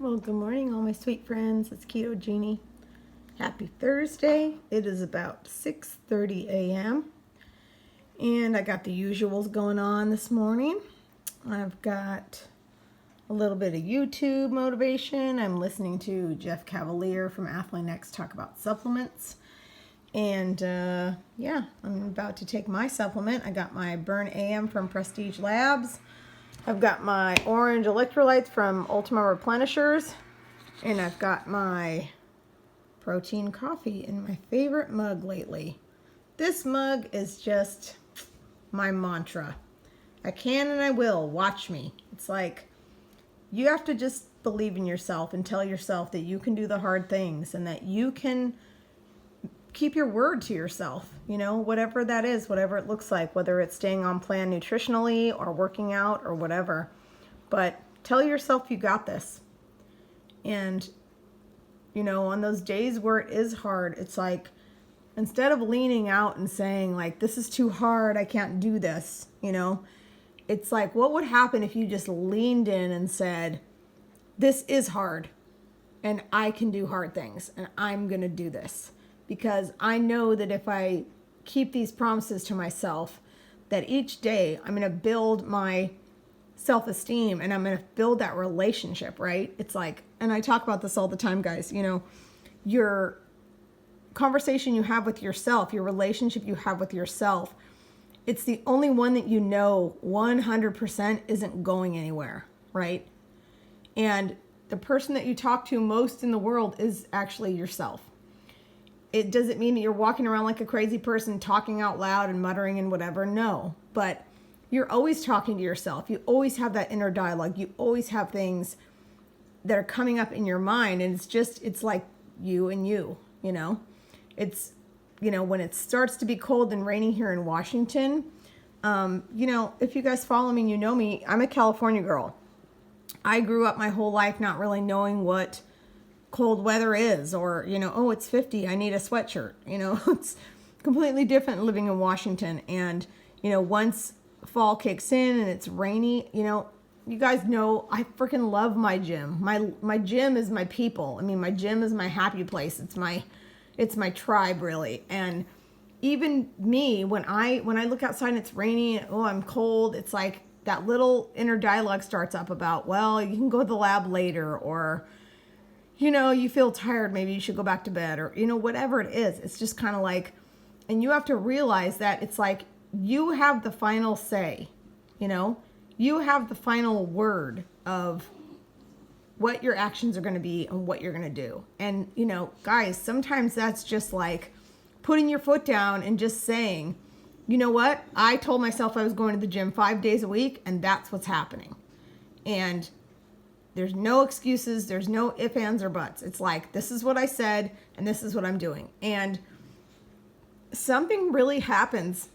Well, good morning, all my sweet friends. It's Keto Jeannie. Happy Thursday. It is about 6:30 a.m. and I got the usuals going on this morning. I've got a little bit of YouTube motivation. I'm listening to Jeff Cavalier from Athlete Next talk about supplements. And I'm about to take my supplement. I got my Burn AM from Prestige Labs. I've got my orange electrolytes from Ultima Replenishers. And I've got my protein coffee in my favorite mug lately. This mug is just my mantra. I can and I will. Watch me. It's like you have to just believe in yourself and tell yourself that you can do the hard things and that you can keep your word to yourself, whatever that is, whatever it looks like, whether it's staying on plan nutritionally or working out or whatever. But tell yourself you got this. And, on those days where it is hard, it's like, instead of leaning out and saying like, this is too hard, I can't do this, it's like, what would happen if you just leaned in and said, this is hard and I can do hard things and I'm going to do this. Because I know that if I keep these promises to myself, that each day I'm going to build my self-esteem and I'm going to build that relationship, right? It's like, and I talk about this all the time, guys, your conversation you have with yourself, your relationship you have with yourself, it's the only one that 100% isn't going anywhere, right? And the person that you talk to most in the world is actually yourself. It doesn't mean that you're walking around like a crazy person talking out loud and muttering and whatever. No, but you're always talking to yourself. You always have that inner dialogue. You always have things that are coming up in your mind. And it's like you and you, It's, when it starts to be cold and rainy here in Washington, if you guys follow me, you know me, I'm a California girl. I grew up my whole life not really knowing what cold weather is, or it's 50, I need a sweatshirt. It's completely different living in Washington. And once fall kicks in and it's rainy, you guys know I freaking love my gym. My gym is my people. I mean, my gym is my happy place. It's my tribe, really. And even me, when I look outside and it's rainy and I'm cold, it's like that little inner dialogue starts up about, well, you can go to the lab later, or you feel tired, maybe you should go back to bed, or, whatever it is. It's just kind of like, and you have to realize that it's like, you have the final say, you have the final word of what your actions are going to be and what you're going to do. And, guys, sometimes that's just like putting your foot down and just saying, you know what? I told myself I was going to the gym 5 days a week, and that's what's happening. And there's no excuses. There's no ifs, ands, or buts. It's like, this is what I said, and this is what I'm doing. And something really happens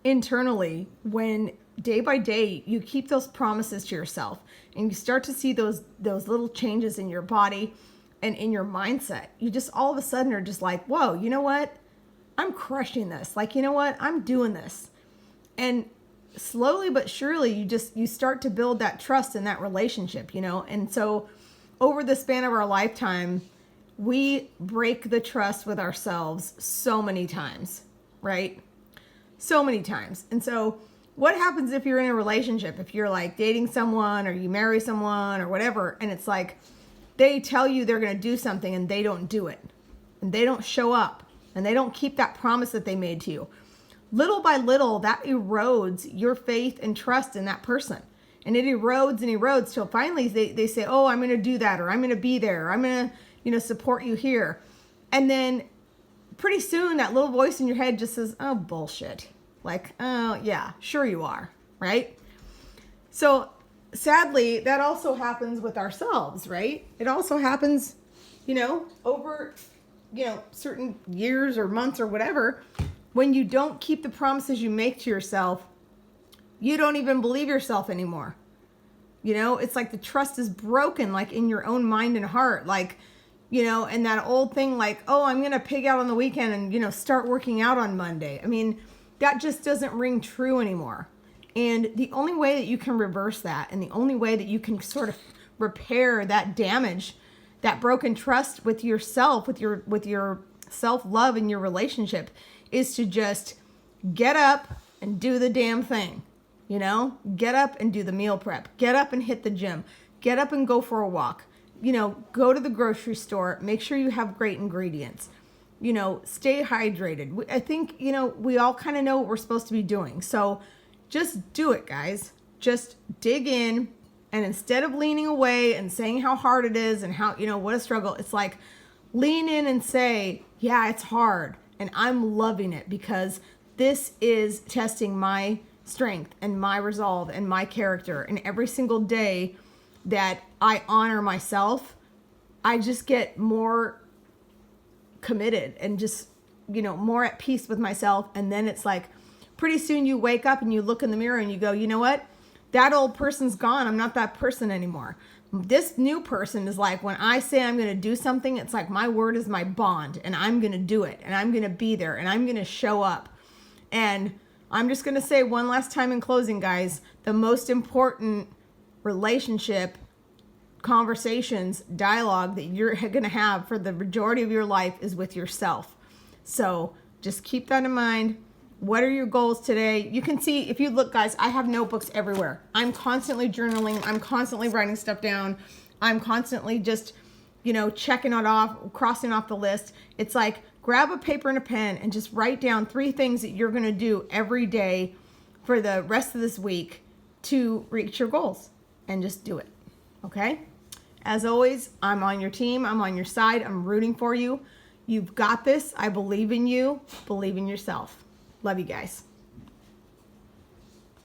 internally when day by day you keep those promises to yourself, and you start to see those little changes in your body and in your mindset. You just all of a sudden are just like, whoa, you know what? I'm crushing this. Like, you know what? I'm doing this. And slowly but surely you start to build that trust in that relationship, and so over the span of our lifetime, we break the trust with ourselves so many times, right? So many times. And so what happens if you're in a relationship, if you're like dating someone or you marry someone or whatever, and it's like they tell you they're going to do something and they don't do it, and they don't show up, and they don't keep that promise that they made to you? Little by little, that erodes your faith and trust in that person. And it erodes and erodes till finally they say, oh, I'm going to do that, or I'm going to be there, or I'm going to, support you here. And then pretty soon that little voice in your head just says, oh, bullshit. Like, oh, yeah, sure you are, right? So sadly, that also happens with ourselves, right? It also happens, over, certain years or months or whatever. When you don't keep the promises you make to yourself, you don't even believe yourself anymore. It's like the trust is broken, like in your own mind and heart. Like, and that old thing like, oh, I'm going to pig out on the weekend and, start working out on Monday. I mean, that just doesn't ring true anymore. And the only way that you can reverse that, and the only way that you can sort of repair that damage, that broken trust with yourself, with your self-love in your relationship, is to just get up and do the damn thing. You know, get up and do the meal prep, get up and hit the gym, get up and go for a walk, you know, go to the grocery store, make sure you have great ingredients, you know, stay hydrated. I think, you know, we all kind of know what we're supposed to be doing. So just do it, guys. Just dig in. And instead of leaning away and saying how hard it is and how, you know, what a struggle, it's like lean in and say, yeah, it's hard. And I'm loving it because this is testing my strength and my resolve and my character. And every single day that I honor myself, I just get more committed and just, you know, more at peace with myself. And then it's like pretty soon you wake up and you look in the mirror and you go, you know what? That old person's gone. I'm not that person anymore. This new person is like, when I say I'm going to do something, it's like my word is my bond, and I'm going to do it, and I'm going to be there, and I'm going to show up. And I'm just going to say one last time in closing, guys, the most important relationship, conversations, dialogue that you're going to have for the majority of your life is with yourself. So just keep that in mind. What are your goals today? You can see, if you look, guys, I have notebooks everywhere. I'm constantly journaling. I'm constantly writing stuff down. I'm constantly just, you know, checking it off, crossing off the list. It's like, grab a paper and a pen and just write down 3 things that you're going to do every day for the rest of this week to reach your goals, and just do it. Okay? As always, I'm on your team. I'm on your side. I'm rooting for you. You've got this. I believe in you. Believe in yourself. Love you guys.